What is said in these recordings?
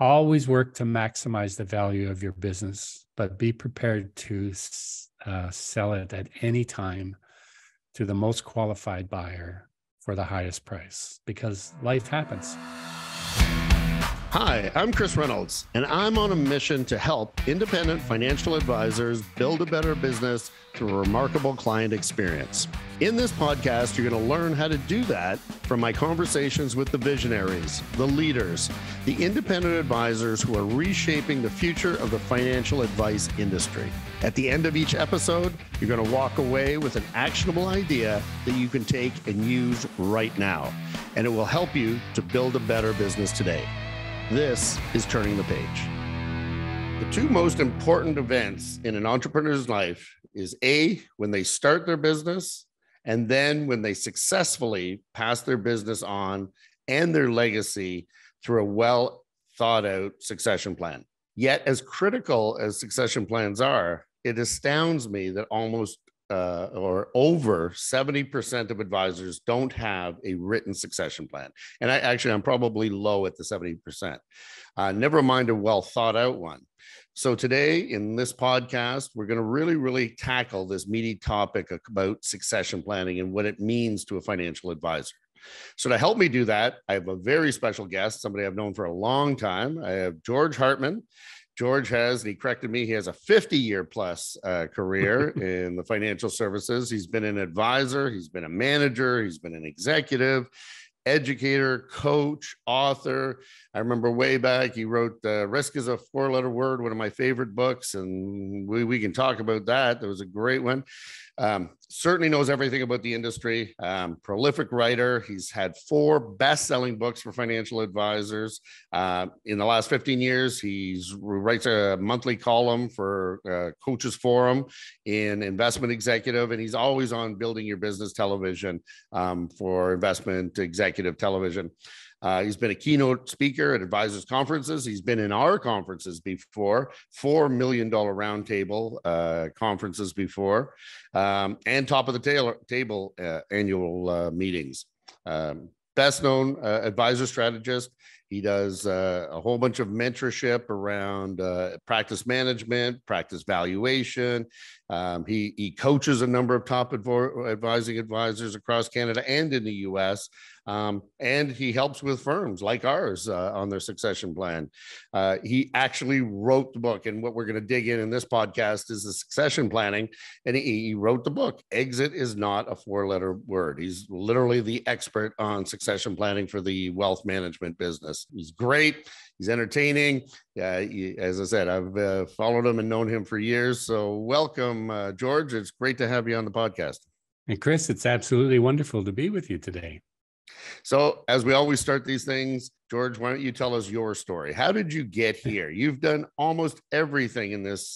Always work to maximize the value of your business, but be prepared to sell it at any time to the most qualified buyer for the highest price, because life happens. Hi, I'm Chris Reynolds, and I'm on a mission to help independent financial advisors build a better business through a remarkable client experience. In this podcast, you're going to learn how to do that from my conversations with the visionaries, the leaders, the independent advisors who are reshaping the future of the financial advice industry. At the end of each episode, you're going to walk away with an actionable idea that you can take and use right now, and it will help you to build a better business today. This is Turning the Page. The two most important events in an entrepreneur's life is A, when they start their business, and then when they successfully pass their business on and their legacy through a well thought out succession plan. Yet, as critical as succession plans are, it astounds me that almost or over 70% of advisors don't have a written succession plan. And I'm probably low at the 70%. Never mind a well thought out one. So today in this podcast, we're going to really tackle this meaty topic about succession planning and what it means to a financial advisor. So to help me do that, I have a very special guest, somebody I've known for a long time. I have George Hartman. George has, and he corrected me, he has a 50-year plus career in the financial services. He's been an advisor, he's been a manager, he's been an executive, educator, coach, author. I remember way back, he wrote Risk is a Four-Letter Word, one of my favorite books, and we can talk about that. That was a great one. Certainly knows everything about the industry. Prolific writer. He's had 4 best-selling books for financial advisors. In the last 15 years, he writes a monthly column for Coaches Forum in Investment Executive, and he's always on Building Your Business Television for Investment Executive Television. He's been a keynote speaker at advisors conferences. He's been in our conferences before, $4 million roundtable conferences before, and top of the table annual meetings. Best known advisor strategist. He does a whole bunch of mentorship around practice management, practice valuation. He coaches a number of top advising advisors across Canada and in the US. And he helps with firms like ours on their succession plan. He actually wrote the book, and what we're going to dig in this podcast is the succession planning. And he wrote the book, Exit is Not a Four-Letter Word. He's literally the expert on succession planning for the wealth management business. He's great. He's entertaining. As I said, I've followed him and known him for years. So welcome, George. It's great to have you on the podcast. And Chris, it's absolutely wonderful to be with you today. So as we always start these things, George, why don't you tell us your story? How did you get here? You've done almost everything in this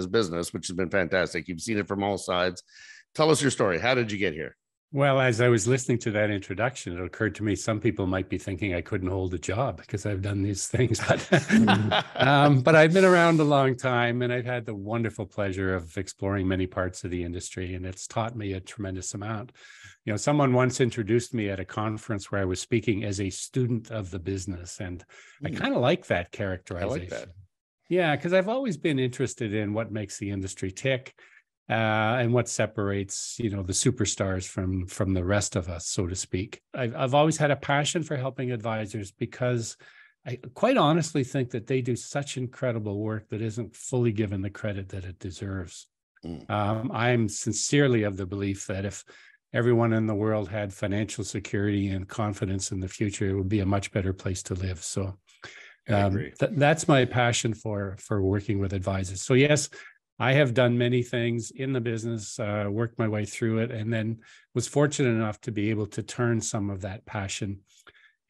business, which has been fantastic. You've seen it from all sides. Tell us your story. How did you get here? Well, as I was listening to that introduction, it occurred to me some people might be thinking I couldn't hold a job because I've done these things. But I've been around a long time, and I've had the wonderful pleasure of exploring many parts of the industry, and it's taught me a tremendous amount. You know, someone once introduced me at a conference where I was speaking as a student of the business, and I kind of like that characterization. I like that. Yeah, because I've always been interested in what makes the industry tick. And what separates, the superstars from the rest of us, so to speak. I've always had a passion for helping advisors because I quite honestly think that they do such incredible work that isn't fully given the credit that it deserves. I'm sincerely of the belief that if everyone in the world had financial security and confidence in the future, it would be a much better place to live. So that's my passion for working with advisors. So yes, I have done many things in the business, worked my way through it, and then was fortunate enough to be able to turn some of that passion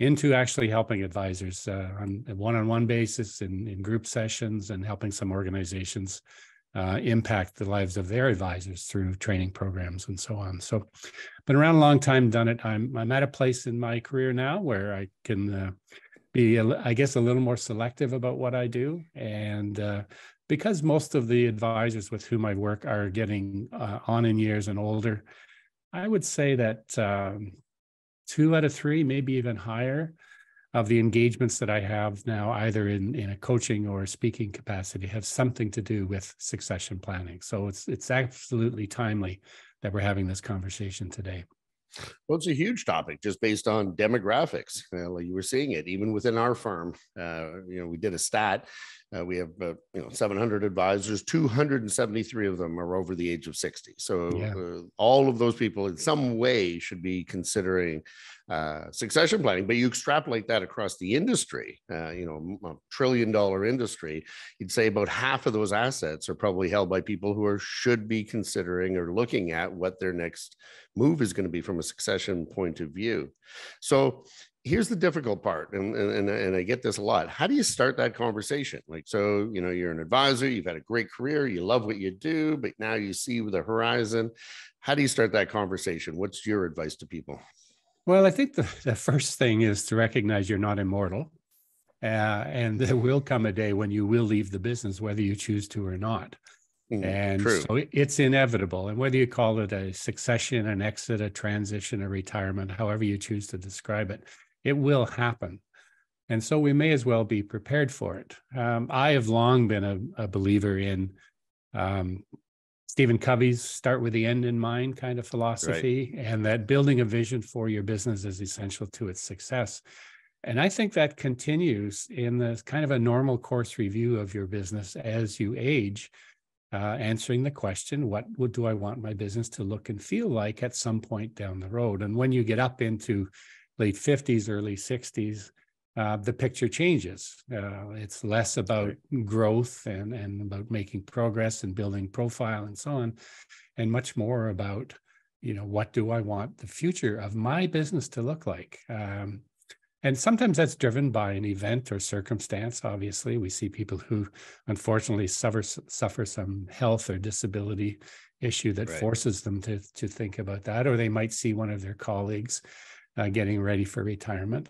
into actually helping advisors on a one-on-one basis in group sessions, and helping some organizations impact the lives of their advisors through training programs and so on. So been around a long time, done it. I'm at a place in my career now where I can be, I guess, a little more selective about what I do. And because most of the advisors with whom I work are getting on in years and older, I would say that 2 out of 3, maybe even higher, of the engagements that I have now, either in a coaching or a speaking capacity, have something to do with succession planning. So it's absolutely timely that we're having this conversation today. Well, it's a huge topic just based on demographics. Like you were seeing it even within our firm. We did a stat. We have 700 advisors. 273 of them are over the age of 60. So all of those people in some way should be considering succession planning. But you extrapolate that across the industry, a $1 trillion industry, you'd say about half of those assets are probably held by people who should be considering or looking at what their next move is going to be from a succession point of view. So here's the difficult part, and I get this a lot. How do you start that conversation? You're an advisor, you've had a great career, you love what you do, but now you see the horizon. How do you start that conversation? What's your advice to people? Well, I think the first thing is to recognize you're not immortal. And there will come a day when you will leave the business, whether you choose to or not. And true. So it's inevitable. And whether you call it a succession, an exit, a transition, a retirement, however you choose to describe it, it will happen. And so we may as well be prepared for it. I have long been a believer in Stephen Covey's start with the end in mind kind of philosophy, right, and that building a vision for your business is essential to its success. And I think that continues in the kind of a normal course review of your business as you age, answering the question, what do I want my business to look and feel like at some point down the road? And when you get up into late 50s, early 60s, the picture changes. It's less about growth and about making progress and building profile and so on, and much more about, what do I want the future of my business to look like? And sometimes that's driven by an event or circumstance. Obviously, we see people who unfortunately suffer some health or disability issue that forces them to think about that, or they might see one of their colleagues getting ready for retirement.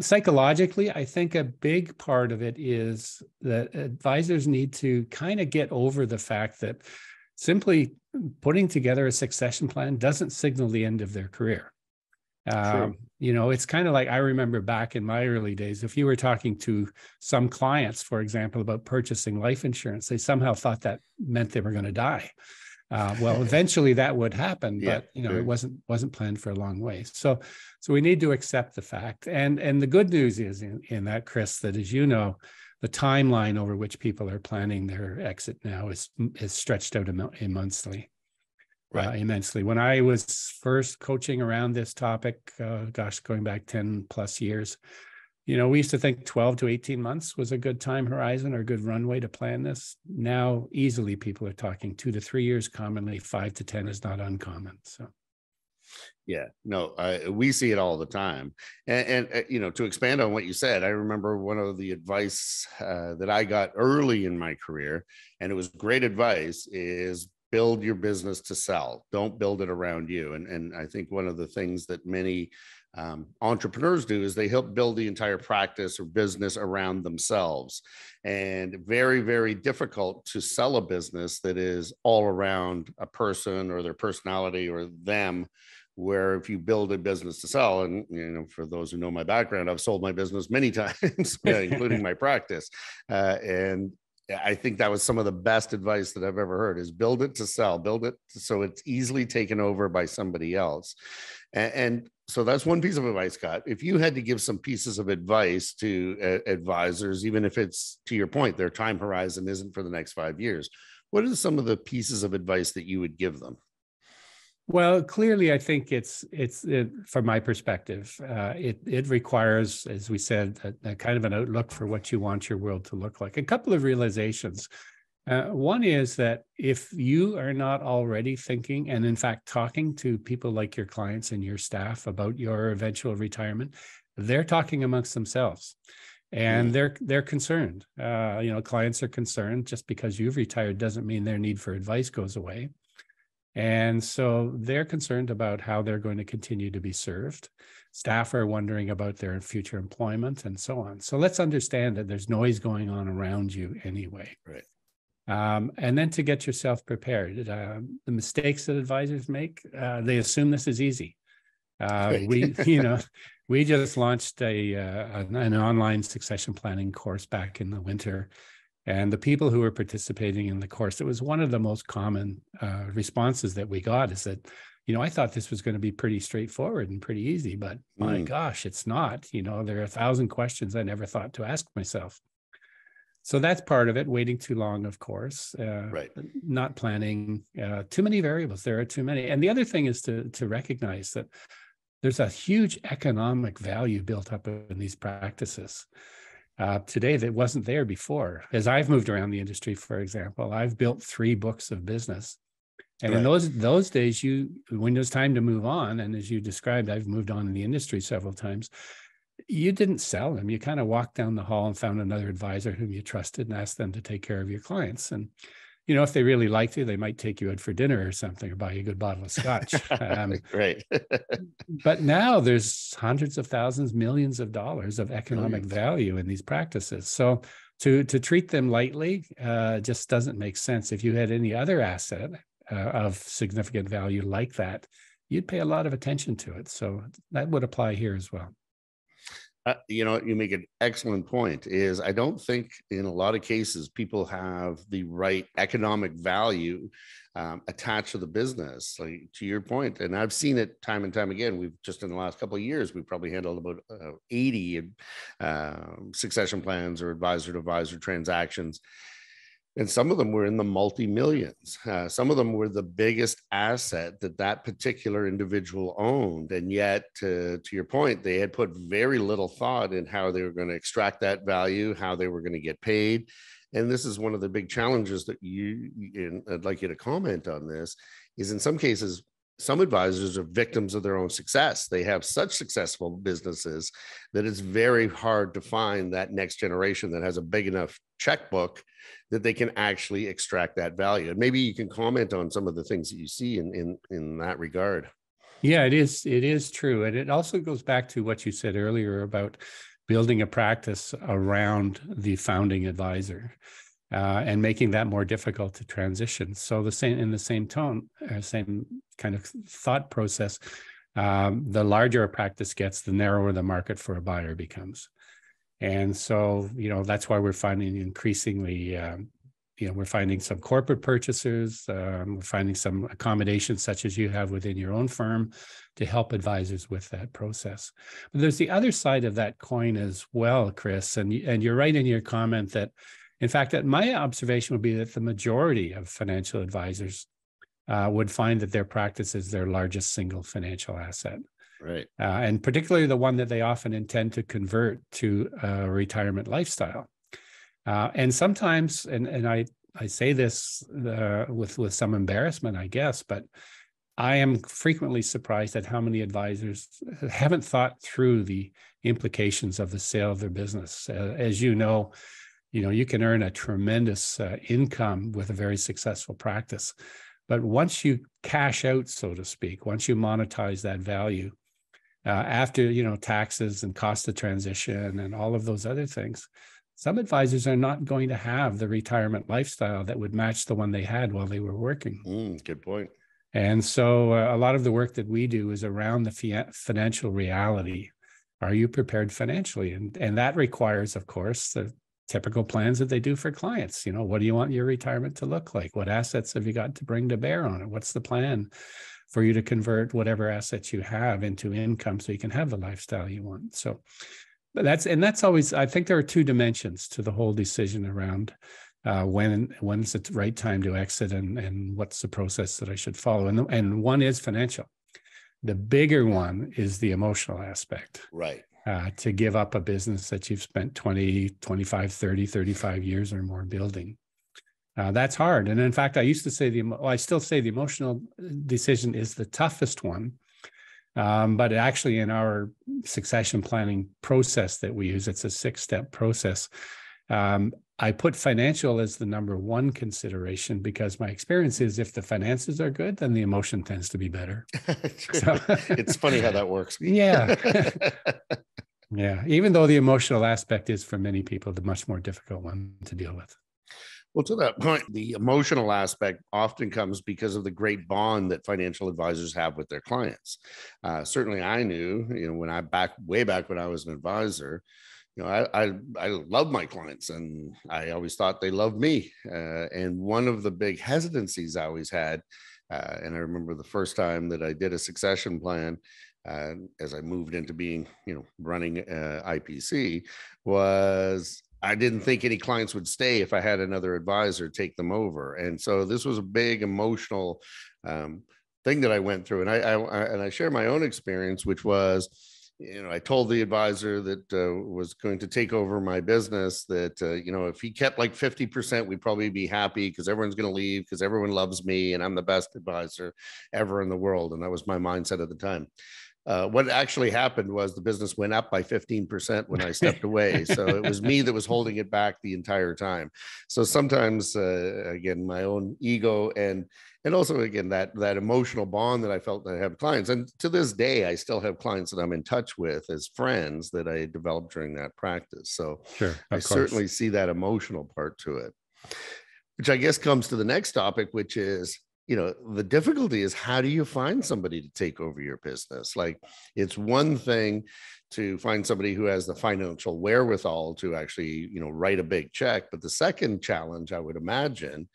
Psychologically, I think a big part of it is that advisors need to kind of get over the fact that simply putting together a succession plan doesn't signal the end of their career. It's kind of like, I remember back in my early days, if you were talking to some clients, for example, about purchasing life insurance, they somehow thought that meant they were going to die. Well, eventually that would happen, but it wasn't planned for a long way. So we need to accept the fact. And the good news is in that, Chris, that as you know, the timeline over which people are planning their exit now is stretched out immensely. Immensely. When I was first coaching around this topic, going back 10 plus years, we used to think 12 to 18 months was a good time horizon or a good runway to plan this. Now, easily people are talking 2 to 3 years commonly, 5 to 10 is not uncommon. So. We see it all the time. And to expand on what you said, I remember one of the advice that I got early in my career, and it was great advice, is build your business to sell. Don't build it around you. And I think one of the things that many entrepreneurs do is they help build the entire practice or business around themselves. And very, very difficult to sell a business that is all around a person or their personality or them, where if you build a business to sell, and for those who know my background, I've sold my business many times, including my practice. And I think that was some of the best advice that I've ever heard, is build it to sell, build it so it's easily taken over by somebody else. And so that's one piece of advice, Scott. If you had to give some pieces of advice to advisors, even if it's, to your point, their time horizon isn't for the next 5 years, what are some of the pieces of advice that you would give them? Well, clearly, I think it's from my perspective, it requires, as we said, a kind of an outlook for what you want your world to look like. A couple of realizations. One is that if you are not already thinking, and in fact talking to people like your clients and your staff about your eventual retirement, they're talking amongst themselves, and they're concerned. Clients are concerned. Just because you've retired doesn't mean their need for advice goes away. And so they're concerned about how they're going to continue to be served. Staff are wondering about their future employment and so on. So let's understand that there's noise going on around you anyway. Right. And then to get yourself prepared. The mistakes that advisors make, they assume this is easy. We, you know, we just launched an online succession planning course back in the winter. And the people who were participating in the course, it was one of the most common responses that we got is that, you know, I thought this was going to be pretty straightforward and pretty easy, but my gosh, it's not. You know, there are 1,000 questions I never thought to ask myself. So that's part of it. Waiting too long, of course, Right. Not planning, too many variables. There are too many. And the other thing is to recognize that there's a huge economic value built up in these practices today that wasn't there before. As I've moved around the industry, for example, I've built 3 books of business. And in those days, when it was time to move on, and as you described, I've moved on in the industry several times, you didn't sell them. You kind of walked down the hall and found another advisor whom you trusted and asked them to take care of your clients. And, you know, if they really liked you, they might take you out for dinner or something or buy you a good bottle of scotch. Right. But now there's hundreds of thousands, millions of dollars of economic value in these practices. So to treat them lightly just doesn't make sense. If you had any other asset of significant value like that, you'd pay a lot of attention to it. So that would apply here as well. You know, you make an excellent point is I don't think in a lot of cases people have the right economic value attached to the business, like to your point. And I've seen it time and time again. We've just in the last couple of years, we've probably handled about 80 succession plans or advisor to advisor transactions. And some of them were in the multi-millions. Some of them were the biggest asset that particular individual owned. And yet, to your point, they had put very little thought in how they were going to extract that value, how they were going to get paid. And this is one of the big challenges that I'd like you to comment on this, is in some cases, some advisors are victims of their own success. They have such successful businesses that it's very hard to find that next generation that has a big enough checkbook that they can actually extract that value. And maybe you can comment on some of the things that you see in that regard. Yeah, it is true. And it also goes back to what you said earlier about building a practice around the founding advisor. And making that more difficult to transition. So in the same tone, same kind of thought process, the larger a practice gets, the narrower the market for a buyer becomes. And so, you know, that's why we're finding increasingly, we're finding some corporate purchasers, we're finding some accommodations such as you have within your own firm to help advisors with that process. But there's the other side of that coin as well, Chris, and you're right in your comment that, in fact, that my observation would be that the majority of financial advisors would find that their practice is their largest single financial asset. Right. And particularly the one that they often intend to convert to a retirement lifestyle. And sometimes, and I say this with some embarrassment, I guess, but I am frequently surprised at how many advisors haven't thought through the implications of the sale of their business. As you know, you can earn a tremendous income with a very successful practice. But once you cash out, so to speak, once you monetize that value, after, taxes and cost of transition and all of those other things, some advisors are not going to have the retirement lifestyle that would match the one they had while they were working. Good point. And so a lot of the work that we do is around the financial reality. Are you prepared financially? And that requires, of course, the typical plans that they do for clients. What do you want your retirement to look like? What assets have you got to bring to bear on it? What's the plan for you to convert whatever assets you have into income so you can have the lifestyle you want? So that's always, I think there are 2 dimensions to the whole decision around when's the right time to exit and what's the process that I should follow. And one is financial. The bigger one is the emotional aspect. Right. To give up a business that you've spent 20, 25, 30, 35 years or more building. That's hard. And in fact, I used to say I still say the emotional decision is the toughest one. But actually in our succession planning process that we use, it's a 6-step process. I put financial as the number 1 consideration because my experience is if the finances are good, then the emotion tends to be better. So, it's funny how that works. Yeah. Yeah. Even though the emotional aspect is for many people the much more difficult one to deal with. Well, to that point, the emotional aspect often comes because of the great bond that financial advisors have with their clients. Certainly, I knew, when way back when I was an advisor, I love my clients, and I always thought they loved me. And one of the big hesitancies I always had, and I remember the first time that I did a succession plan, as I moved into being, running IPC, was I didn't think any clients would stay if I had another advisor take them over. And so this was a big emotional thing that I went through. And I share my own experience, which was, I told the advisor that was going to take over my business that, if he kept like 50%, we'd probably be happy because everyone's going to leave because everyone loves me and I'm the best advisor ever in the world. And that was my mindset at the time. What actually happened was the business went up by 15% when I stepped away. So it was me that was holding it back the entire time. So sometimes, again, my own ego and also, again, that emotional bond that I felt that I have clients. And to this day, I still have clients that I'm in touch with as friends that I developed during that practice. So Sure, I certainly see that emotional part to it, which I guess comes to the next topic, which is, the difficulty is, how do you find somebody to take over your business? Like, it's one thing to find somebody who has the financial wherewithal to actually, write a big check. But the second challenge, I would imagine,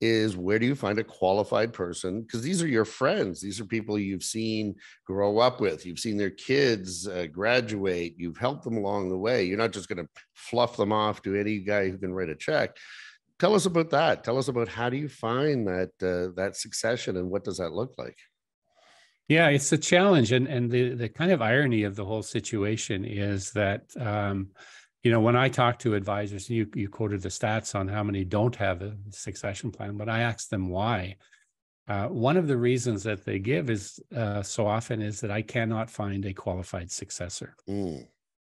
is where do you find a qualified person? Because these are your friends. These are people you've seen grow up with. You've seen their kids graduate. You've helped them along the way. You're not just going to fluff them off to any guy who can write a check. Tell us about that. Tell us about, how do you find that succession, and what does that look like? Yeah, it's a challenge. And the kind of irony of the whole situation is that, when I talk to advisors, you quoted the stats on how many don't have a succession plan, but I ask them why. One of the reasons that they give is so often is that I cannot find a qualified successor.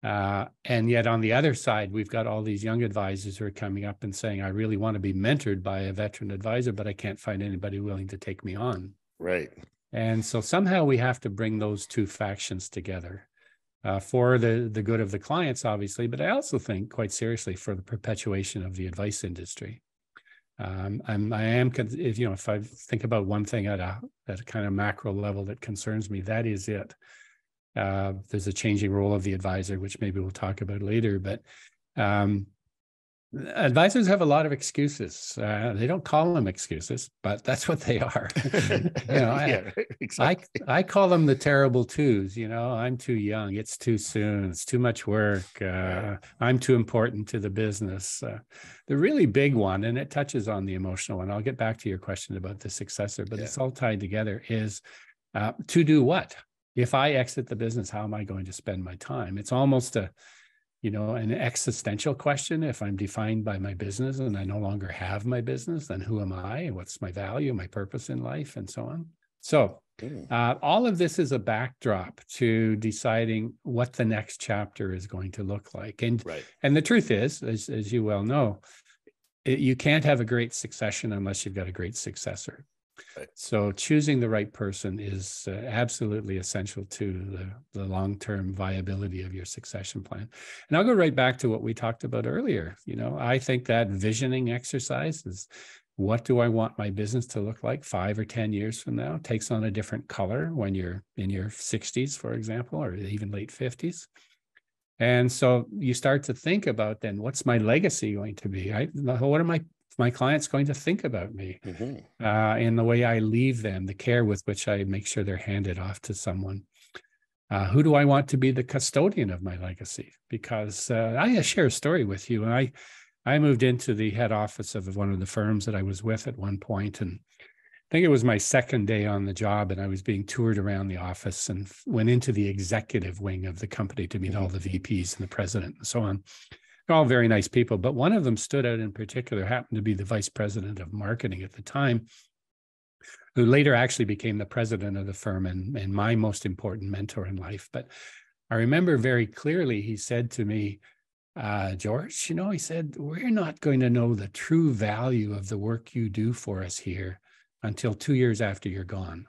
And yet on the other side, we've got all these young advisors who are coming up and saying, I really want to be mentored by a veteran advisor, but I can't find anybody willing to take me on. Right. And so somehow we have to bring those two factions together for the good of the clients, obviously, but I also think quite seriously for the perpetuation of the advice industry. If I think about one thing at a kind of macro level that concerns me, that is it. There's a changing role of the advisor, which maybe we'll talk about later, but advisors have a lot of excuses. They don't call them excuses, but that's what they are. Yeah, exactly. I call them the terrible twos. I'm too young. It's too soon. It's too much work. I'm too important to the business. The really big one, and it touches on the emotional one. I'll get back to your question about the successor, but it's all tied together, is to do what? If I exit the business, how am I going to spend my time? It's almost an existential question. If I'm defined by my business and I no longer have my business, then who am I? What's my value, my purpose in life, and so on? So all of this is a backdrop to deciding what the next chapter is going to look like. And the truth is, as you well know, you can't have a great succession unless you've got a great successor. Right. So choosing the right person is absolutely essential to the long-term viability of your succession plan. And I'll go right back to what we talked about earlier. I think that visioning exercise is, what do I want my business to look like 5 or 10 years from now? It takes on a different color when you're in your 60s, for example, or even late 50s. And so you start to think about, then, what's my legacy going to be? What are my clients going to think about me in the way I leave them, the care with which I make sure they're handed off to someone? Who do I want to be the custodian of my legacy? Because I share a story with you. And I moved into the head office of one of the firms that I was with at one point, and I think it was my second day on the job, and I was being toured around the office and went into the executive wing of the company to meet all the VPs and the president and so on. They're all very nice people, but one of them stood out in particular, happened to be the vice president of marketing at the time, who later actually became the president of the firm and my most important mentor in life. But I remember very clearly, he said to me, George, he said, we're not going to know the true value of the work you do for us here until 2 years after you're gone.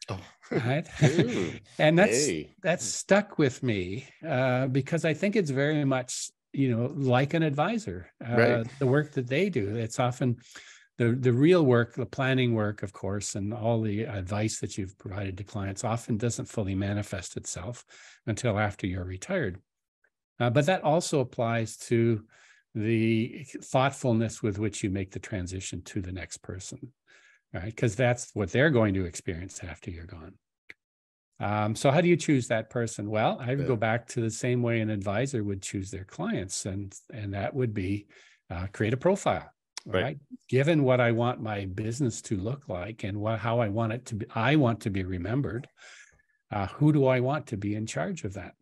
Oh, right. And that's stuck with me because I think it's very much like an advisor, Right. the work that they do. It's often the real work, the planning work, of course, and all the advice that you've provided to clients often doesn't fully manifest itself until after you're retired. But that also applies to the thoughtfulness with which you make the transition to the next person, right? Because that's what they're going to experience after you're gone. So how do you choose that person? Well, I would go back to the same way an advisor would choose their clients, and that would be create a profile, right? Given what I want my business to look like and how I want it to be, I want to be remembered. Who do I want to be in charge of that?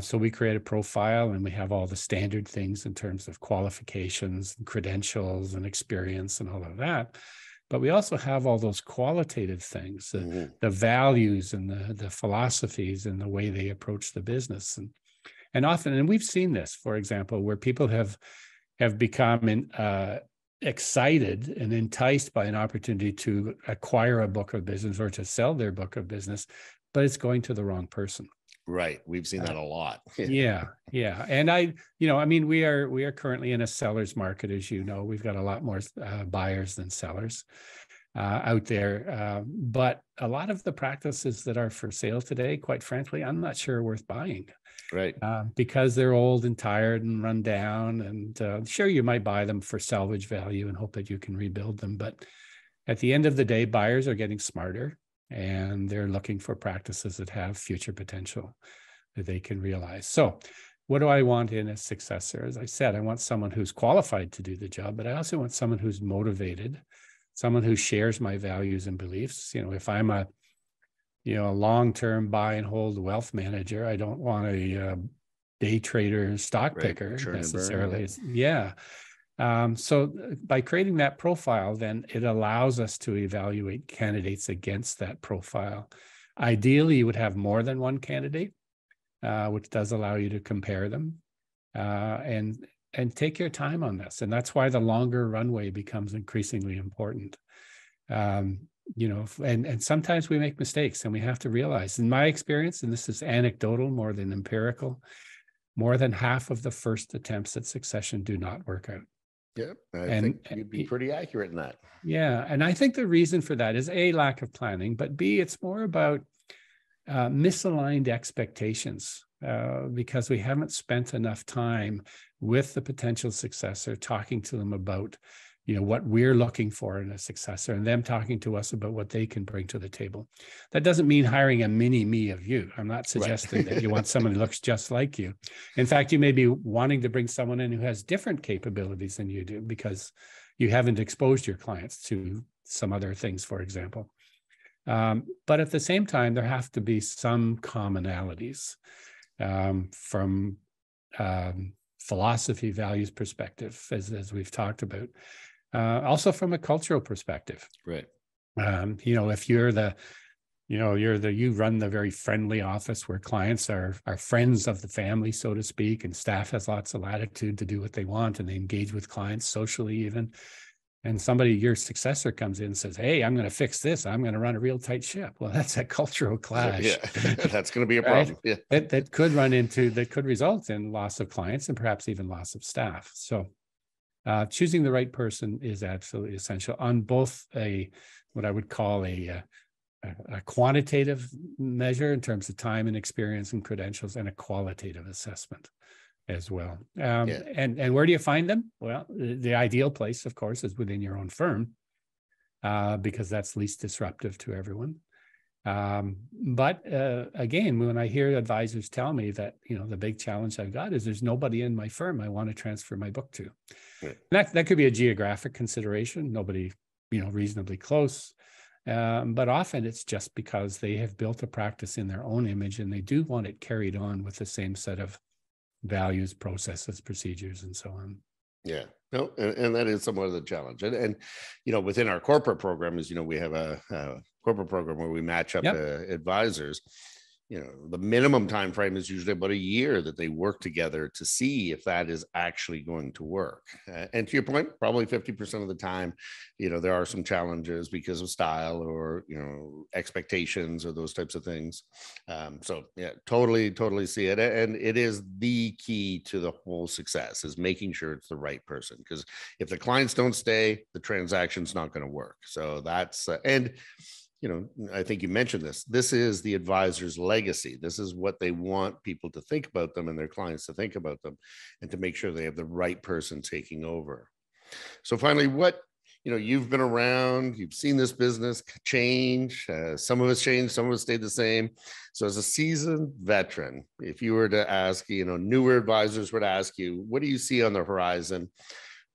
So we create a profile, and we have all the standard things in terms of qualifications and credentials and experience and all of that. But we also have all those qualitative things, the values and the philosophies and the way they approach the business. And often, and we've seen this, for example, where people have become excited and enticed by an opportunity to acquire a book of business or to sell their book of business, but it's going to the wrong person. Right. We've seen that a lot. Yeah. And we are currently in a seller's market, as you know. We've got a lot more buyers than sellers out there. But a lot of the practices that are for sale today, quite frankly, I'm not sure are worth buying. Right. Because they're old and tired and run down. And sure, you might buy them for salvage value and hope that you can rebuild them. But at the end of the day, buyers are getting smarter, and they're looking for practices that have future potential that they can realize. So what do I want in a successor? As I said, I want someone who's qualified to do the job, but I also want someone who's motivated, someone who shares my values and beliefs. If I'm a long-term buy and hold wealth manager, I don't want a day trader stock picker necessarily. So by creating that profile, then it allows us to evaluate candidates against that profile. Ideally, you would have more than one candidate, which does allow you to compare them, and take your time on this. And that's why the longer runway becomes increasingly important. And sometimes we make mistakes, and we have to realize, in my experience, and this is anecdotal more than empirical, more than half of the first attempts at succession do not work out. Yeah, I think you'd be pretty accurate in that. Yeah, and I think the reason for that is A, lack of planning, but B, it's more about misaligned expectations, because we haven't spent enough time with the potential successor, talking to them about what we're looking for in a successor, and them talking to us about what they can bring to the table. That doesn't mean hiring a mini me of you. I'm not suggesting that you want someone who looks just like you. In fact, you may be wanting to bring someone in who has different capabilities than you do, because you haven't exposed your clients to some other things, for example. But at the same time, there have to be some commonalities from philosophy, values perspective, as we've talked about. Also from a cultural perspective, right? If you're you run the very friendly office where clients are friends of the family, so to speak, and staff has lots of latitude to do what they want, and they engage with clients socially even. And your successor comes in and says, "Hey, I'm going to fix this. I'm going to run a real tight ship." Well, that's a cultural clash. Yeah, that's going to be a problem. Right? Yeah. That could result in loss of clients and perhaps even loss of staff. So choosing the right person is absolutely essential on both what I would call a quantitative measure in terms of time and experience and credentials, and a qualitative assessment as well. And where do you find them? Well, the ideal place, of course, is within your own firm, because that's least disruptive to everyone. But again, when I hear advisors tell me that, the big challenge I've got is there's nobody in my firm I want to transfer my book to. Right. That could be a geographic consideration, nobody, reasonably close. But often it's just because they have built a practice in their own image, and they do want it carried on with the same set of values, processes, procedures, and so on. Yeah, no, and that is somewhat of the challenge. And within our corporate program is, we have a corporate program where we match up advisors. the minimum time frame is usually about a year that they work together to see if that is actually going to work. And to your point, probably 50% of the time, there are some challenges because of style or expectations or those types of things. So yeah, totally see it. And it is the key to the whole success, is making sure it's the right person, because if the clients don't stay, the transaction's not going to work. So that's and I think you mentioned this. This is the advisor's legacy. This is what they want people to think about them and their clients to think about them, and to make sure they have the right person taking over. So finally, you've been around, you've seen this business change. Some of it's changed, some of it stayed the same. So as a seasoned veteran, if you were to ask, newer advisors were to ask you, what do you see on the horizon?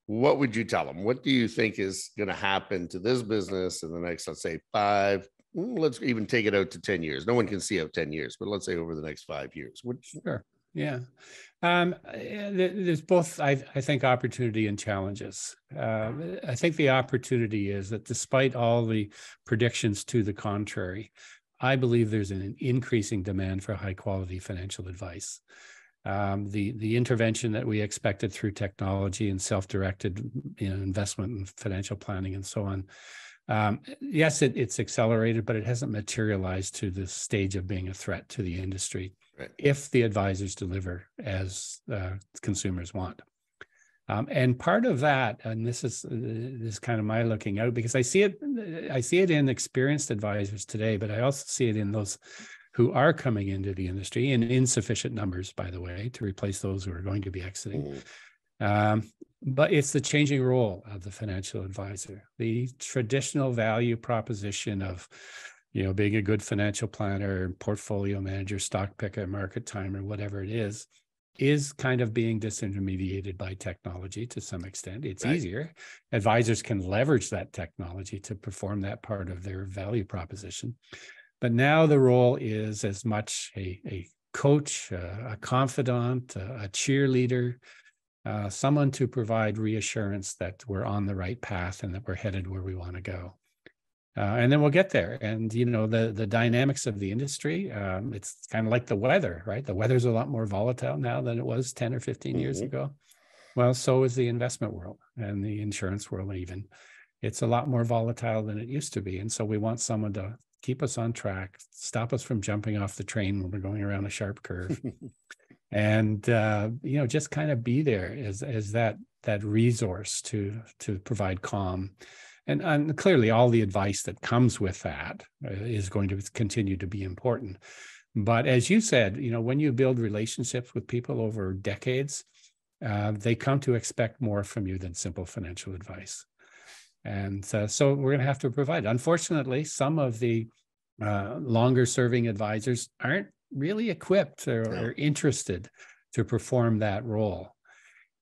What would you tell them? What do you think is going to happen to this business in the next, let's say 5, let's even take it out to 10 years. No one can see out 10 years, but let's say over the next 5 years. Sure. Yeah. There's both, I think, opportunity and challenges. I think the opportunity is that despite all the predictions to the contrary, I believe there's an increasing demand for high quality financial advice. The intervention that we expected through technology and self-directed investment and financial planning and so on. Yes, it's accelerated, but it hasn't materialized to the stage of being a threat to the industry, right, if the advisors deliver as consumers want. And part of that, and this is kind of my looking out, because I see it in experienced advisors today, but I also see it in those who are coming into the industry in insufficient numbers, by the way, to replace those who are going to be exiting. But it's the changing role of the financial advisor. The traditional value proposition of, being a good financial planner, portfolio manager, stock picker, market timer, whatever it is kind of being disintermediated by technology to some extent. It's right. Easier. Advisors can leverage that technology to perform that part of their value proposition. But now the role is as much a coach, a confidant, a cheerleader, someone to provide reassurance that we're on the right path and that we're headed where we want to go. And then we'll get there. And, the dynamics of the industry, it's kind of like the weather, right? The weather's a lot more volatile now than it was 10 or 15 years ago. Well, so is the investment world and the insurance world even. It's a lot more volatile than it used to be. And so we want someone to keep us on track, stop us from jumping off the train when we're going around a sharp curve. And, just kind of be there as that resource to provide calm. And clearly all the advice that comes with that is going to continue to be important. But as you said, when you build relationships with people over decades, they come to expect more from you than simple financial advice. And so we're going to have to provide. Unfortunately, some of the longer serving advisors aren't really equipped or interested to perform that role.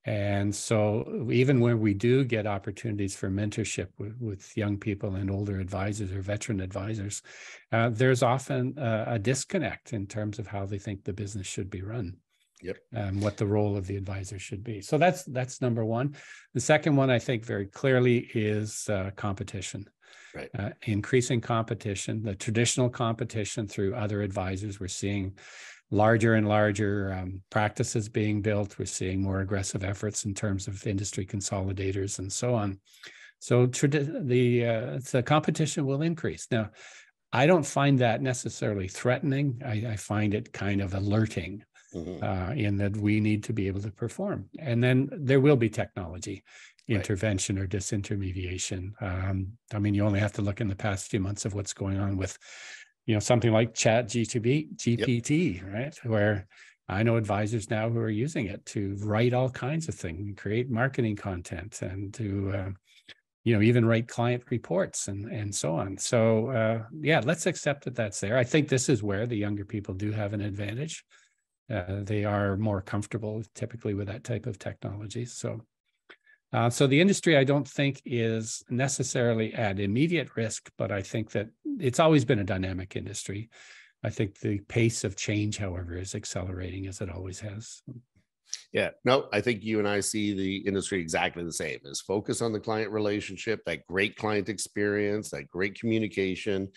And so even when we do get opportunities for mentorship with young people and older advisors or veteran advisors, there's often a disconnect in terms of how they think the business should be run. Yep. And what the role of the advisor should be. So that's number one. The second one, I think very clearly, is competition. Right. Increasing competition, the traditional competition through other advisors. We're seeing larger and larger practices being built. We're seeing more aggressive efforts in terms of industry consolidators and so on. So the competition will increase. Now, I don't find that necessarily threatening. I find it kind of alerting. In that we need to be able to perform. And then there will be technology intervention or disintermediation. You only have to look in the past few months of what's going on with, something like GPT, right? Where I know advisors now who are using it to write all kinds of things, create marketing content, and to, even write client reports and so on. So, let's accept that that's there. I think this is where the younger people do have an advantage. They are more comfortable typically with that type of technology. So the industry, I don't think, is necessarily at immediate risk, but I think that it's always been a dynamic industry. I think the pace of change, however, is accelerating as it always has. Yeah, no, I think you and I see the industry exactly the same. Is focus on the client relationship, that great client experience, that great communication.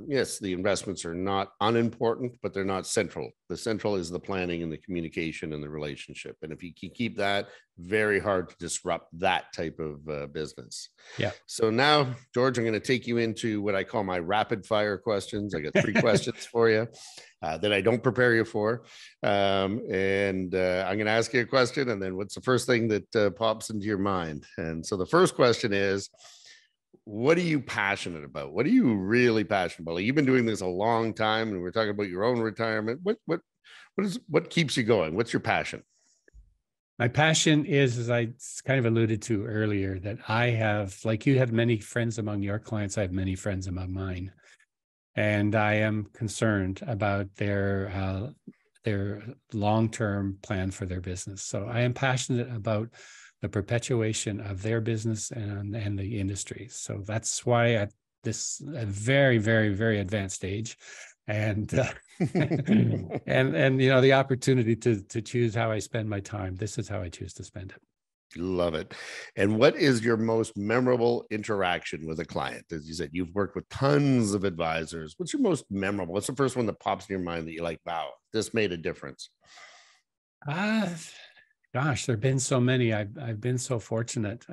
Yes, the investments are not unimportant, but they're not central. The central is the planning and the communication and the relationship. And if you can keep that, very hard to disrupt that type of business. Yeah. So now, George, I'm going to take you into what I call my rapid fire questions. I got 3 questions for you that I don't prepare you for. I'm going to ask you a question, and then what's the first thing that pops into your mind? And so the first question is, what are you passionate about? What are you really passionate about? Like, you've been doing this a long time, and we're talking about your own retirement. What keeps you going? What's your passion? My passion is, as I kind of alluded to earlier, that I have, like you have many friends among your clients, I have many friends among mine. And I am concerned about their long-term plan for their business. So I am passionate about the perpetuation of their business and the industry. So that's why at this very, very, very advanced stage, and and the opportunity to choose how I spend my time, this is how I choose to spend it. Love it. And what is your most memorable interaction with a client? As you said, you've worked with tons of advisors. What's your most memorable? What's the first one that pops in your mind that you're like, wow, this made a difference? Gosh, there've been so many. I've been so fortunate.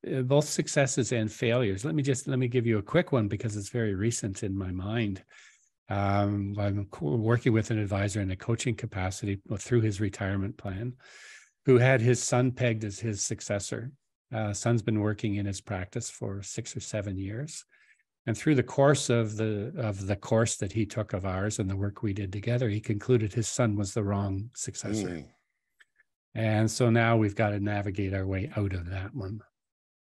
Both successes and failures. Let me give you a quick one because it's very recent in my mind. I'm working with an advisor in a coaching capacity through his retirement plan, who had his son pegged as his successor. Son's been working in his practice for 6 or 7 years. And through the course of the course that he took of ours and the work we did together, he concluded his son was the wrong successor. And so now we've got to navigate our way out of that one.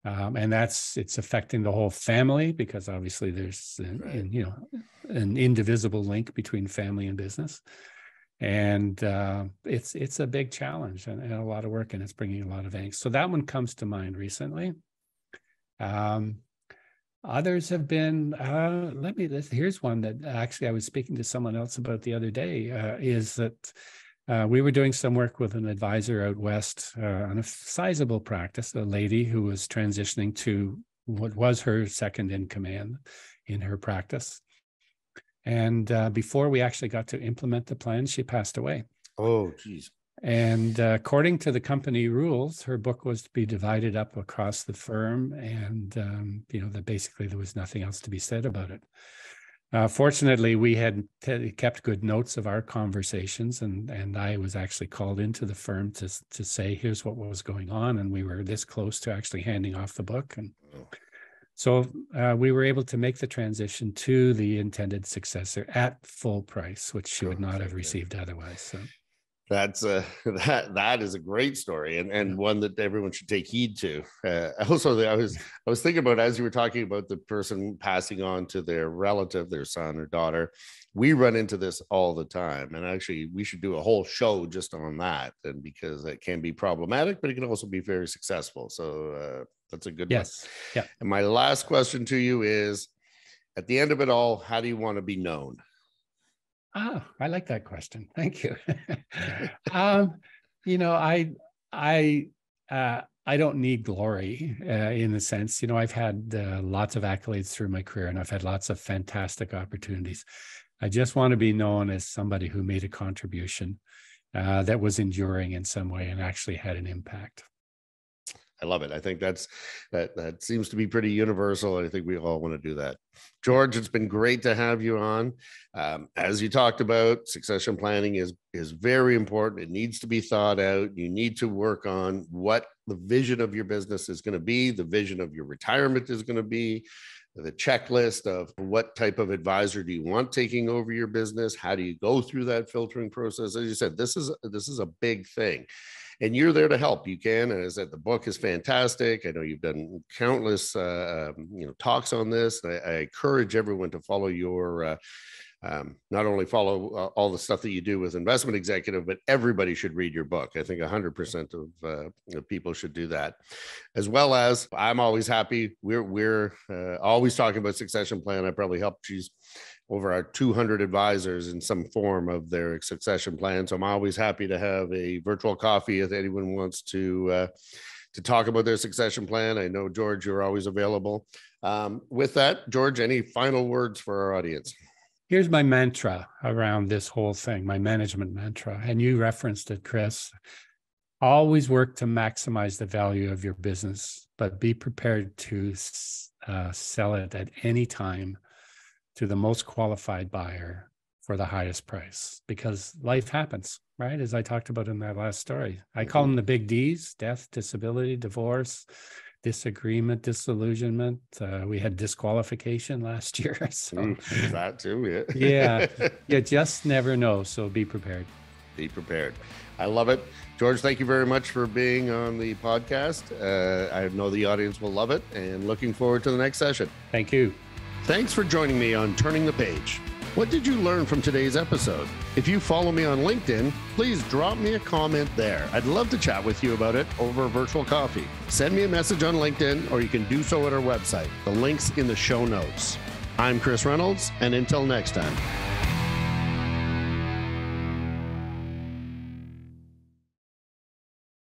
And it's affecting the whole family, because obviously there's an indivisible link between family and business. And it's a big challenge and a lot of work, and it's bringing a lot of angst. So that one comes to mind recently. Others have been, here's one that actually I was speaking to someone else about the other day, is that we were doing some work with an advisor out west on a sizable practice, a lady who was transitioning to what was her second in command in her practice. And before we actually got to implement the plan, she passed away. Oh, geez. And according to the company rules, her book was to be divided up across the firm, and that basically there was nothing else to be said about it. Fortunately, we had kept good notes of our conversations, and I was actually called into the firm to say, here's what was going on, and we were this close to actually handing off the book. And so we were able to make the transition to the intended successor at full price, which she would not have received otherwise. So that is a great story, and one that everyone should take heed to. Also, I was thinking about, as you were talking about the person passing on to their relative, their son or daughter, we run into this all the time, and actually we should do a whole show just on that, and because it can be problematic, but it can also be very successful. So that's a good one. Yeah. And my last question to you is, at the end of it all, how do you want to be known? Oh, I like that question. Thank you. I don't need glory in the sense, I've had lots of accolades through my career, and I've had lots of fantastic opportunities. I just want to be known as somebody who made a contribution that was enduring in some way and actually had an impact. I love it. I think that seems to be pretty universal. I think we all want to do that. George, it's been great to have you on. As you talked about, succession planning is very important. It needs to be thought out. You need to work on what the vision of your business is going to be, the vision of your retirement is going to be, the checklist of what type of advisor do you want taking over your business? How do you go through that filtering process? As you said, this is a big thing. And you're there to help. You can. And as I said, the book is fantastic. I know you've done countless talks on this. I encourage everyone to follow your not only follow all the stuff that you do with Investment Executive, but everybody should read your book. I think 100% of people should do that. As well as, I'm always happy. We're always talking about succession plan. I probably helped choose over our 200 advisors in some form of their succession plan. So I'm always happy to have a virtual coffee if anyone wants to talk about their succession plan. I know, George, you're always available. With that, George, any final words for our audience? Here's my mantra around this whole thing, my management mantra, and you referenced it, Chris. Always work to maximize the value of your business, but be prepared to sell it at any time to the most qualified buyer for the highest price, because life happens, right? As I talked about in that last story. I call them the big Ds: death, disability, divorce, disagreement, disillusionment. We had disqualification last year. So that too, yeah. You just never know. So be prepared. Be prepared. I love it. George, thank you very much for being on the podcast. I know the audience will love it, and looking forward to the next session. Thank you. Thanks for joining me on Turning the Page. What did you learn from today's episode? If you follow me on LinkedIn, please drop me a comment there. I'd love to chat with you about it over a virtual coffee. Send me a message on LinkedIn, or you can do so at our website. The link's in the show notes. I'm Chris Reynolds, and until next time.